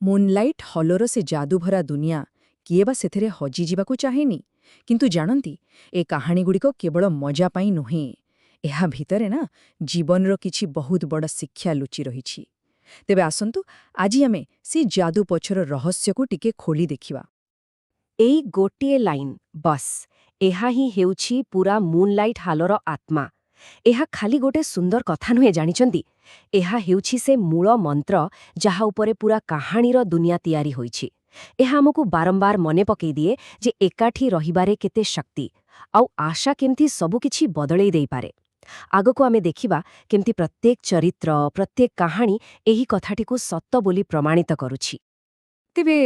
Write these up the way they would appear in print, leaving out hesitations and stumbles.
Moonlight ହଲର ସେ ଯାଦୁଭରା ଦୁନିଆ କିଏ ବା ସେଥିରେ ହଜିଯିବାକୁ ଚାହେଁନି। କିନ୍ତୁ ଜାଣନ୍ତି, ଏ କାହାଣୀଗୁଡ଼ିକ କେବଳ ମଜା ପାଇଁ ନୁହେଁ। ଏହା ଭିତରେ ନା ଜୀବନର କିଛି ବହୁତ ବଡ଼ ଶିକ୍ଷା ଲୁଚି ରହିଛି। ତେବେ ଆସନ୍ତୁ, ଆଜି ଆମେ ସେ ଯାଦୁ ପଛର ରହସ୍ୟକୁ ଟିକେ ଖୋଲି ଦେଖିବା। ଏଇ ଗୋଟିଏ ଲାଇନ୍ ବସ୍, ଏହା ହିଁ ହେଉଛି ପୁରା ମୁନ୍‌ଲାଇଟ୍ ହାଲର ଆତ୍ମା। ଏହା ଖାଲି ଗୋଟେ ସୁନ୍ଦର କଥା ନୁହେଁ, ଜାଣିଛନ୍ତି? ଏହା ହେଉଛି ସେ ମୂଳ ମନ୍ତ୍ର ଯାହା ଉପରେ ପୁରା କାହାଣୀର ଦୁନିଆ ତିଆରି ହୋଇଛି। ଏହା ଆମକୁ ବାରମ୍ବାର ମନେ ପକାଇଦିଏ ଯେ ଏକାଠି ରହିବାରେ କେତେ ଶକ୍ତି, ଆଉ ଆଶା କେମିତି ସବୁକିଛି ବଦଳେଇ ଦେଇପାରେ। ଆଗକୁ ଆମେ ଦେଖିବା କେମିତି ପ୍ରତ୍ୟେକ ଚରିତ୍ର, ପ୍ରତ୍ୟେକ କାହାଣୀ ଏହି କଥାଟିକୁ ସତ ବୋଲି ପ୍ରମାଣିତ କରୁଛି। ତେବେ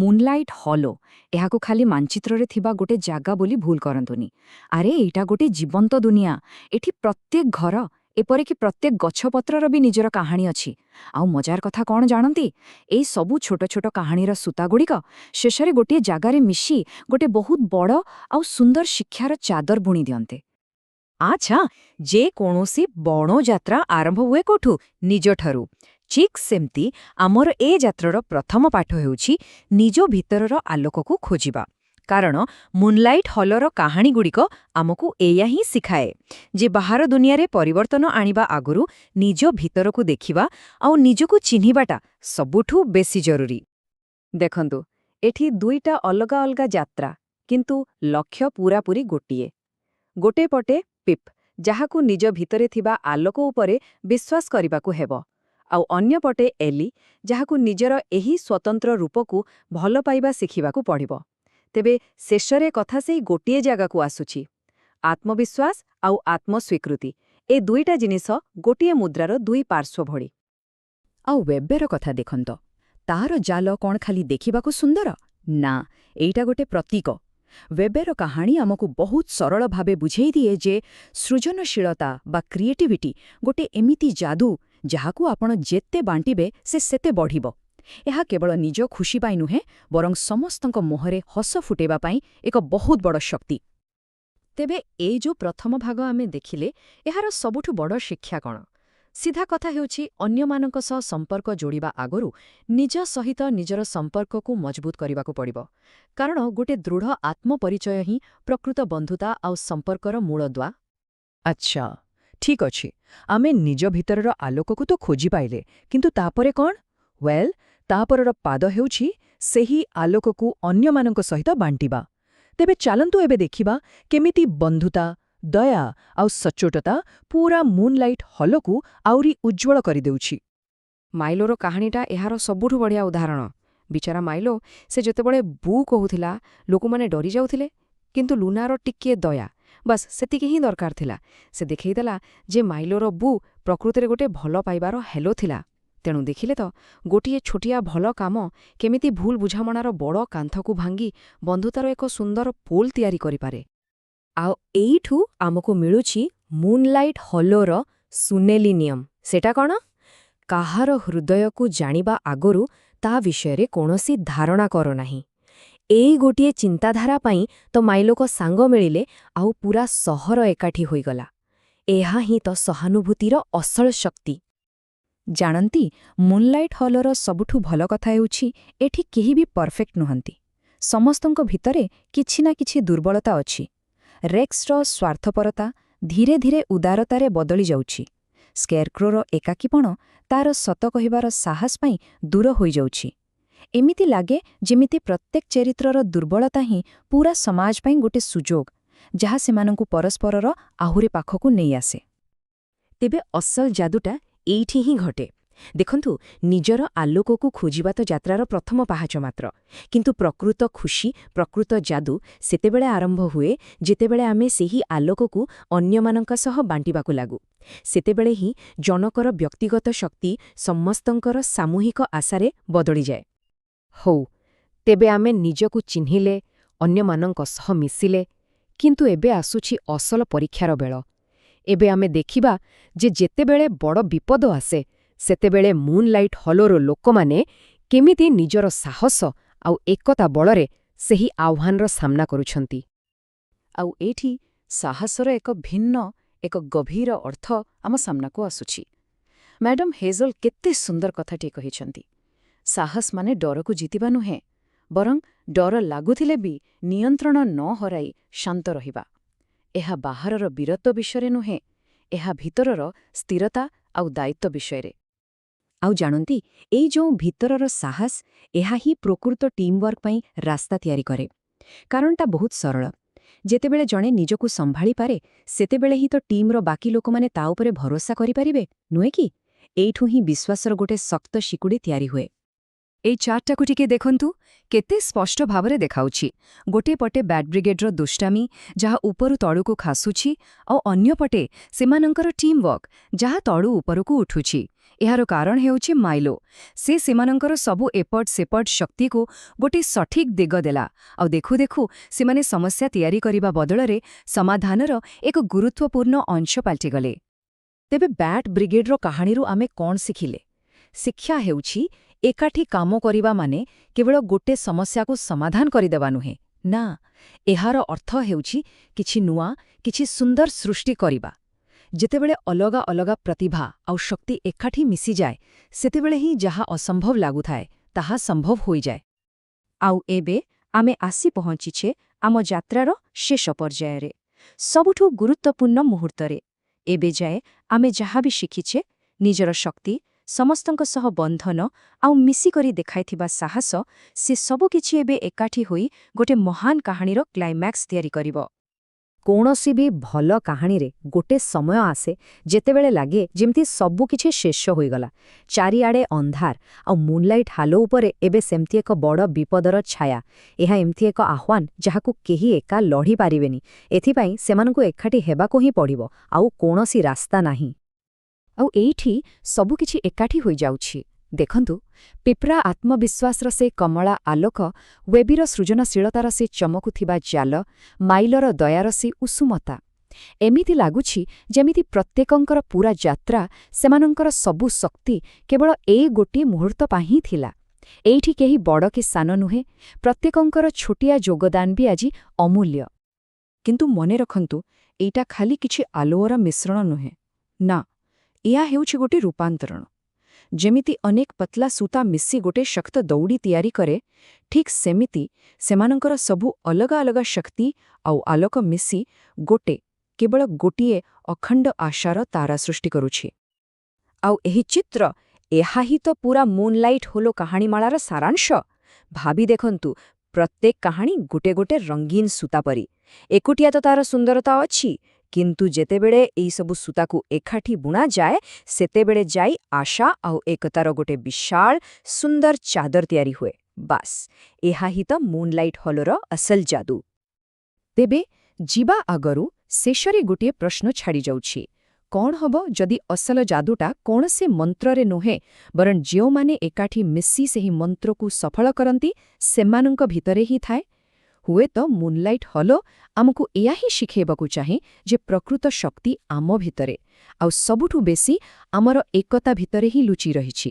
ମୁନ୍‌ଲାଇଟ୍ ହଲ, ଏହାକୁ ଖାଲି ମାଞ୍ଚିତ୍ରରେ ଥିବା ଗୋଟେ ଜାଗା ବୋଲି ଭୁଲ କରନ୍ତୁନି। ଆରେ ଏଇଟା ଗୋଟେ ଜୀବନ୍ତ ଦୁନିଆ। ଏଠି ପ୍ରତ୍ୟେକ ଘର, ଏପରିକି ପ୍ରତ୍ୟେକ ଗଛପତ୍ରର ବି ନିଜର କାହାଣୀ ଅଛି। ଆଉ ମଜାର କଥା କ'ଣ ଜାଣନ୍ତି? ଏଇ ସବୁ ଛୋଟ ଛୋଟ କାହାଣୀର ସୂତାଗୁଡ଼ିକ ଶେଷରେ ଗୋଟିଏ ଜାଗାରେ ମିଶି ଗୋଟେ ବହୁତ ବଡ଼ ଆଉ ସୁନ୍ଦର ଶିକ୍ଷାର ଚାଦର ବୁଣି ଦିଅନ୍ତେ। ଆଚ୍ଛା, ଯେ କୌଣସି ବଣ ଯାତ୍ରା ଆରମ୍ଭ ହୁଏ କୋଉଠୁ? ନିଜଠାରୁ। ଠିକ୍ ସେମିତି ଆମର ଏ ଯାତ୍ରାର ପ୍ରଥମ ପାଠ ହେଉଛି ନିଜ ଭିତରର ଆଲୋକକୁ ଖୋଜିବା। କାରଣ ମୁନ୍‌ଲାଇଟ୍ ହଲର କାହାଣୀଗୁଡ଼ିକ ଆମକୁ ଏଇଆ ହିଁ ଶିଖାଏ ଯେ ବାହାର ଦୁନିଆରେ ପରିବର୍ତ୍ତନ ଆଣିବା ଆଗରୁ ନିଜ ଭିତରକୁ ଦେଖିବା ଆଉ ନିଜକୁ ଚିହ୍ନିବାଟା ସବୁଠୁ ବେଶି ଜରୁରୀ। ଦେଖନ୍ତୁ, ଏଠି ଦୁଇଟା ଅଲଗା ଅଲଗା ଯାତ୍ରା, କିନ୍ତୁ ଲକ୍ଷ୍ୟ ପୂରାପୂରି ଗୋଟିଏ। ଗୋଟେ ପଟେ ପିପ୍, ଯାହାକୁ ନିଜ ଭିତରେ ଥିବା ଆଲୋକ ଉପରେ ବିଶ୍ୱାସ କରିବାକୁ ହେବ, ଆଉ ଅନ୍ୟପଟେ ଏଲି, ଯାହାକୁ ନିଜର ଏହି ସ୍ୱତନ୍ତ୍ର ରୂପକୁ ଭଲ ପାଇବା ଶିଖିବାକୁ ପଡ଼ିବ। ତେବେ ଶେଷରେ କଥା ସେଇ ଗୋଟିଏ ଜାଗାକୁ ଆସୁଛି, ଆତ୍ମବିଶ୍ୱାସ ଆଉ ଆତ୍ମସ୍ୱୀକୃତି। ଏ ଦୁଇଟା ଜିନିଷ ଗୋଟିଏ ମୁଦ୍ରାର ଦୁଇ ପାର୍ଶ୍ୱ ଭଳି। ଆଉ ୱେବର କଥା ଦେଖନ୍ତ, ତାହାର ଜାଲ କ'ଣ ଖାଲି ଦେଖିବାକୁ ସୁନ୍ଦର? ନା, ଏଇଟା ଗୋଟେ ପ୍ରତୀକ। ୱେବର କାହାଣୀ ଆମକୁ ବହୁତ ସରଳ ଭାବେ ବୁଝେଇ ଦିଏ ଯେ ସୃଜନଶୀଳତା ବା କ୍ରିଏଟିଭିଟି ଗୋଟେ ଏମିତି ଯାଦୁ ଯାହାକୁ ଆପଣ ଯେତେ ବାଣ୍ଟିବେ ସେ ସେତେ ବଢ଼ିବ। ଏହା କେବଳ ନିଜ ଖୁସି ପାଇଁ ନୁହେଁ, ବରଂ ସମସ୍ତଙ୍କ ମୁହଁରେ ହସ ଫୁଟେଇବା ପାଇଁ ଏକ ବହୁତ ବଡ଼ ଶକ୍ତି। ତେବେ ଏଇ ଯୋଉ ପ୍ରଥମ ଭାଗ ଆମେ ଦେଖିଲେ, ଏହାର ସବୁଠୁ ବଡ଼ ଶିକ୍ଷା କ'ଣ? ସିଧା କଥା ହେଉଛି, ଅନ୍ୟମାନଙ୍କ ସହ ସମ୍ପର୍କ ଯୋଡ଼ିବା ଆଗରୁ ନିଜ ସହିତ ନିଜର ସମ୍ପର୍କକୁ ମଜବୁତ କରିବାକୁ ପଡ଼ିବ। କାରଣ ଗୋଟେ ଦୃଢ଼ ଆତ୍ମପରିଚୟ ହିଁ ପ୍ରକୃତ ବନ୍ଧୁତା ଆଉ ସମ୍ପର୍କର ମୂଳଦୁଆ। ଆଚ୍ଛା, ଠିକ୍ ଅଛି, ଆମେ ନିଜ ଭିତରର ଆଲୋକକୁ ତ ଖୋଜି ପାଇଲେ, କିନ୍ତୁ ତାପରେ କ'ଣ? ୱେଲ୍, ତାପରର ପାଦ ହେଉଛି ସେହି ଆଲୋକକୁ ଅନ୍ୟମାନଙ୍କ ସହିତ ବାଣ୍ଟିବା। ତେବେ ଚାଲନ୍ତୁ ଏବେ ଦେଖିବା କେମିତି ବନ୍ଧୁତା, ଦୟା ଆଉ ସଚ୍ଚୋଟତା ପୁରା ମୁନ୍‌ଲାଇଟ୍ ହଲକୁ ଆହୁରି ଉଜ୍ଜ୍ୱଳ କରିଦେଉଛି। ମାଇଲୋର କାହାଣୀଟା ଏହାର ସବୁଠୁ ବଢ଼ିଆ ଉଦାହରଣ। ବିଚାରା ମାଇଲୋ, ସେ ଯେତେବେଳେ ବୁ କହୁଥିଲା, ଲୋକମାନେ ଡରି ଯାଉଥିଲେ, କିନ୍ତୁ ଲୁନାର ଟିକିଏ ଦୟା, ବାସ୍ ସେତିକି ହିଁ ଦରକାର ଥିଲା। ସେ ଦେଖେଇଦେଲା ଯେ ମାଇଲୋର ବୁ ପ୍ରକୃତରେ ଗୋଟେ ଭଲ ପାଇବାର ହେଲୋ ଥିଲା। ତେଣୁ ଦେଖିଲେ ତ, ଗୋଟିଏ ଛୋଟିଆ ଭଲ କାମ କେମିତି ଭୁଲ ବୁଝାମଣାର ବଡ଼ କାନ୍ଥକୁ ଭାଙ୍ଗି ବନ୍ଧୁତାର ଏକ ସୁନ୍ଦର ପୋଲ୍ ତିଆରି କରିପାରେ। ଆଉ ଏଇଠୁ ଆମକୁ ମିଳୁଛି ମୁନ୍‌ଲାଇଟ୍ ହଲର ସୁନେଲି ନିୟମ। ସେଟା କ'ଣ? କାହାର ହୃଦୟକୁ ଜାଣିବା ଆଗରୁ ତା ବିଷୟରେ କୌଣସି ଧାରଣା କର ନାହିଁ। ଏଇ ଗୋଟିଏ ଚିନ୍ତାଧାରା ପାଇଁ ତ ମାଇଲୋକ ସାଙ୍ଗ ମିଳିଲେ ଆଉ ପୁରା ସହର ଏକାଠି ହୋଇଗଲା। ଏହା ହିଁ ତ ସହାନୁଭୂତିର ଅସଲ ଶକ୍ତି। ଜାଣନ୍ତି, ମୁନ୍‌ଲାଇଟ୍ ହଲର ସବୁଠୁ ଭଲ କଥା ହେଉଛି ଏଠି କେହି ବି ପରଫେକ୍ଟ ନୁହନ୍ତି। ସମସ୍ତଙ୍କ ଭିତରେ କିଛି ନା କିଛି ଦୁର୍ବଳତା ଅଛି। ରେକ୍ସର ସ୍ୱାର୍ଥପରତା ଧୀରେ ଧୀରେ ଉଦାରତାରେ ବଦଳି ଯାଉଛି। ସ୍କେରକ୍ରୋର ଏକାକୀପଣ ତାର ସତ କହିବାର ସାହସ ପାଇଁ ଦୂର ହୋଇଯାଉଛି। ଏମିତି ଲାଗେ ଯେମିତି ପ୍ରତ୍ୟେକ ଚରିତ୍ରର ଦୁର୍ବଳତା ହିଁ ପୁରା ସମାଜ ପାଇଁ ଗୋଟେ ସୁଯୋଗ, ଯାହା ସେମାନଙ୍କୁ ପରସ୍ପରର ଆହୁରି ପାଖକୁ ନେଇ ଆସେ। ତେବେ ଅସଲ ଯାଦୁଟା ଏଇଠି ହିଁ ଘଟେ। ଦେଖନ୍ତୁ, ନିଜର ଆଲୋକକୁ ଖୋଜିବା ତ ଯାତ୍ରାର ପ୍ରଥମ ପାହାଚ ମାତ୍ର। କିନ୍ତୁ ପ୍ରକୃତ ଖୁସି, ପ୍ରକୃତ ଯାଦୁ ସେତେବେଳେ ଆରମ୍ଭ ହୁଏ ଯେତେବେଳେ ଆମେ ସେହି ଆଲୋକକୁ ଅନ୍ୟମାନଙ୍କ ସହ ବାଣ୍ଟିବାକୁ ଲାଗୁ। ସେତେବେଳେ ହିଁ ଜଣକର ବ୍ୟକ୍ତିଗତ ଶକ୍ତି ସମସ୍ତଙ୍କର ସାମୂହିକ ଆଶାରେ ବଦଳିଯାଏ। ହଉ, ତେବେ ଆମେ ନିଜକୁ ଚିହ୍ନିଲେ, ଅନ୍ୟମାନଙ୍କ ସହ ମିଶିଲେ, କିନ୍ତୁ ଏବେ ଆସୁଛି ଅସଲ ପରୀକ୍ଷାର ବେଳ। ଏବେ ଆମେ ଦେଖିବା ଯେ ଯେତେବେଳେ ବଡ଼ ବିପଦ ଆସେ, ସେତେବେଳେ ମୁନ୍‌ଲାଇଟ୍ ହଲର ଲୋକମାନେ କେମିତି ନିଜର ସାହସ ଆଉ ଏକତା ବଳରେ ସେହି ଆହ୍ୱାନର ସାମ୍ନା କରୁଛନ୍ତି। ଆଉ ଏଇଠି ସାହସର ଏକ ଭିନ୍ନ, ଏକ ଗଭୀର ଅର୍ଥ ଆମ ସାମ୍ନାକୁ ଆସୁଛି। ମ୍ୟାଡାମ ହେଜଲ କେତେ ସୁନ୍ଦର କଥାଟିଏ କହିଛନ୍ତି। ସାହସ ମାନେ ଡରକୁ ଜିତିବା ନୁହେଁ, ବରଂ ଡର ଲାଗୁଥିଲେ ବି ନିୟନ୍ତ୍ରଣ ନ ହରାଇ ଶାନ୍ତ ରହିବା। ଏହା ବାହାରର ବୀରତ୍ୱ ବିଷୟରେ ନୁହେଁ, ଏହା ଭିତରର ସ୍ଥିରତା ଆଉ ଦାୟିତ୍ୱ ବିଷୟରେ। ଆଉ ଜାଣନ୍ତି, ଏଇ ଯେଉଁ ଭିତରର ସାହସ, ଏହା ହିଁ ପ୍ରକୃତ ଟିମ୍‌ୱାର୍କ ପାଇଁ ରାସ୍ତା ତିଆରି କରେ। କାରଣଟା ବହୁତ ସରଳ। ଯେତେବେଳେ ଜଣେ ନିଜକୁ ସମ୍ଭାଳି ପାରେ, ସେତେବେଳେ ହିଁ ତ ଟିମ୍‌ର ବାକି ଲୋକମାନେ ତା ଉପରେ ଭରସା କରିପାରିବେ, ନୁହେଁ କି? ଏଇଠୁ ହିଁ ବିଶ୍ୱାସର ଗୋଟେ ଶକ୍ତ ଶିକୁଡ଼ି ତିଆରି ହୁଏ। ଏଇ ଚାର୍ଟଟାକୁ ଟିକେ ଦେଖନ୍ତୁ, କେତେ ସ୍ପଷ୍ଟ ଭାବରେ ଦେଖାଉଛି। ଗୋଟିଏ ପଟେ ବ୍ୟାଡ୍ ବ୍ରିଗେଡ୍ର ଦୁଷ୍ଟାମି, ଯାହା ଉପରୁ ତଳକୁ ଖାସୁଛି, ଆଉ ଅନ୍ୟପଟେ ସେମାନଙ୍କର ଟିମ୍‌ୱାର୍କ, ଯାହା ତଳୁ ଉପରକୁ ଉଠୁଛି। ଏହାର କାରଣ ହେଉଛି ମାଇଲୋ। ସେ ସେମାନଙ୍କର ସବୁ ଏପଟ ସେପଟ ଶକ୍ତିକୁ ଗୋଟେ ସଠିକ୍ ଦିଗ ଦେଲା, ଆଉ ଦେଖୁ ଦେଖୁ ସେମାନେ ସମସ୍ୟା ତିଆରି କରିବା ବଦଳରେ ସମାଧାନର ଏକ ଗୁରୁତ୍ୱପୂର୍ଣ୍ଣ ଅଂଶ ପାଲଟିଗଲେ। ତେବେ ବ୍ୟାଡ୍ ବ୍ରିଗେଡ୍ର କାହାଣୀରୁ ଆମେ କ'ଣ ଶିଖିଲେ? ଶିକ୍ଷା ହେଉଛି, ଏକାଠି କାମ କରିବା ମାନେ କେବଳ ଗୋଟେ ସମସ୍ୟାକୁ ସମାଧାନ କରିଦେବା ନୁହେଁ। ନା, ଏହାର ଅର୍ଥ ହେଉଛି କିଛି ନୂଆ, କିଛି ସୁନ୍ଦର ସୃଷ୍ଟି କରିବା। ଯେତେବେଳେ ଅଲଗା ଅଲଗା ପ୍ରତିଭା ଆଉ ଶକ୍ତି ଏକାଠି ମିଶିଯାଏ, ସେତେବେଳେ ହିଁ ଯାହା ଅସମ୍ଭବ ଲାଗୁଥାଏ, ତାହା ସମ୍ଭବ ହୋଇଯାଏ। ଆଉ ଏବେ ଆମେ ଆସି ପହଞ୍ଚିଛେ ଆମ ଯାତ୍ରାର ଶେଷ ପର୍ଯ୍ୟାୟରେ, ସବୁଠୁ ଗୁରୁତ୍ୱପୂର୍ଣ୍ଣ ମୁହୂର୍ତ୍ତରେ। ଏବେ ଯାଏ ଆମେ ଯାହା ବି ଶିଖିଛେ, ନିଜର ଶକ୍ତି, ସମସ୍ତଙ୍କ ସହ ବନ୍ଧନ ଆଉ ମିଶିକରି ଦେଖାଇଥିବା ସାହସ, ସେ ସବୁକିଛି ଏବେ ଏକାଠି ହୋଇ ଗୋଟେ ମହାନ କାହାଣୀର କ୍ଲାଇମ୍ୟାକ୍ସ ତିଆରି କରିବ। କୌଣସି ବି ଭଲ କାହାଣୀରେ ଗୋଟେ ସମୟ ଆସେ ଯେତେବେଳେ ଲାଗେ ଯେମିତି ସବୁକିଛି ଶେଷ ହୋଇଗଲା। ଚାରିଆଡ଼େ ଅନ୍ଧାର, ଆଉ ମୁନ୍‌ଲାଇଟ୍ ହାଲୋ ଉପରେ ଏବେ ସେମିତି ଏକ ବଡ଼ ବିପଦର ଛାୟା। ଏହା ଏମିତି ଏକ ଆହ୍ୱାନ ଯାହାକୁ କେହି ଏକା ଲଢ଼ି ପାରିବେନି। ଏଥିପାଇଁ ସେମାନଙ୍କୁ ଏକାଠି ହେବାକୁ ହିଁ ପଡ଼ିବ, ଆଉ କୌଣସି ରାସ୍ତା ନାହିଁ। ଆଉ ଏଇଠି ସବୁକିଛି ଏକାଠି ହୋଇଯାଉଛି। ଦେଖନ୍ତୁ, ପିପ୍ରା ଆତ୍ମବିଶ୍ୱାସର ସେ କମଳା ଆଲୋକ, ୱେବିର ସୃଜନଶୀଳତାର ସେ ଚମକୁଥିବା ଜାଲ, ମାଇଲର ଦୟାର ସେ ଉଷୁମତା। ଏମିତି ଲାଗୁଛି ଯେମିତି ପ୍ରତ୍ୟେକଙ୍କର ପୂରା ଯାତ୍ରା, ସେମାନଙ୍କର ସବୁ ଶକ୍ତି କେବଳ ଏଇ ଗୋଟିଏ ମୁହୂର୍ତ୍ତ ପାଇଁ ହିଁ ଥିଲା। ଏଇଠି କେହି ବଡ଼ କି ସାନ ନୁହେଁ, ପ୍ରତ୍ୟେକଙ୍କର ଛୋଟିଆ ଯୋଗଦାନ ବି ଆଜି ଅମୂଲ୍ୟ। କିନ୍ତୁ ମନେ ରଖନ୍ତୁ, ଏଇଟା ଖାଲି କିଛି ଆଲୋଅର ମିଶ୍ରଣ ନୁହେଁ। ନା, ଏହା ହେଉଛି ଗୋଟେ ରୂପାନ୍ତରଣ। ଯେମିତି ଅନେକ ପତଲା ସୂତା ମିଶି ଗୋଟେ ଶକ୍ତ ଦଉଡ଼ି ତିଆରି କରେ, ଠିକ୍ ସେମିତି ସେମାନଙ୍କର ସବୁ ଅଲଗା ଅଲଗା ଶକ୍ତି ଆଉ ଆଲୋକ ମିଶି କେବଳ ଗୋଟିଏ ଅଖଣ୍ଡ ଆଶାର ତାରା ସୃଷ୍ଟି କରୁଛି। ଆଉ ଏହି ଚିତ୍ର, ଏହା ହିଁ ତ ପୂରା ମୁନ୍‌ଲାଇଟ୍ ହୋଲୋ କାହାଣୀମାଳାର ସାରାଂଶ। ଭାବି ଦେଖନ୍ତୁ, ପ୍ରତ୍ୟେକ କାହାଣୀ ଗୋଟେ ଗୋଟେ ରଙ୍ଗୀନ ସୂତା ପରି। ଏକୁଟିଆ ତ ତାର ସୁନ୍ଦରତା ଅଛି, କିନ୍ତୁ ଯେତେବେଳେ ଏଇସବୁ ସୂତାକୁ ଏକାଠି ବୁଣାଯାଏ, ସେତେବେଳେ ଯାଇ ଆଶା ଆଉ ଏକତାର ଗୋଟେ ବିଶାଳ, ସୁନ୍ଦର ଚାଦର ତିଆରି ହୁଏ। ବାସ୍, ଏହା ହିଁ ତ ମୁନ୍‌ଲାଇଟ୍ ହୋଲୋର ଅସଲ ଯାଦୁ। ତେବେ ଯିବା ଆଗରୁ ଶେଷରେ ଗୋଟିଏ ପ୍ରଶ୍ନ ଛାଡ଼ିଯାଉଛି। କ'ଣ ହବ ଯଦି ଅସଲ ଯାଦୁଟା କୌଣସି ମନ୍ତ୍ରରେ ନୁହେଁ, ବରଂ ଯେଉଁମାନେ ଏକାଠି ମିଶି ସେହି ମନ୍ତ୍ରକୁ ସଫଳ କରନ୍ତି, ସେମାନଙ୍କ ଭିତରେ ହିଁ ଥାଏ? ହୁଏତ ମୁନ୍‌ଲାଇଟ୍ ହୋଲୋ ଆମକୁ ଏୟା ହିଁ ଶିଖେଇବାକୁ ଚାହେଁ ଯେ ପ୍ରକୃତ ଶକ୍ତି ଆମ ଭିତରେ, ଆଉ ସବୁଠୁ ବେଶି ଆମର ଏକତା ଭିତରେ ହିଁ ଲୁଚି ରହିଛି।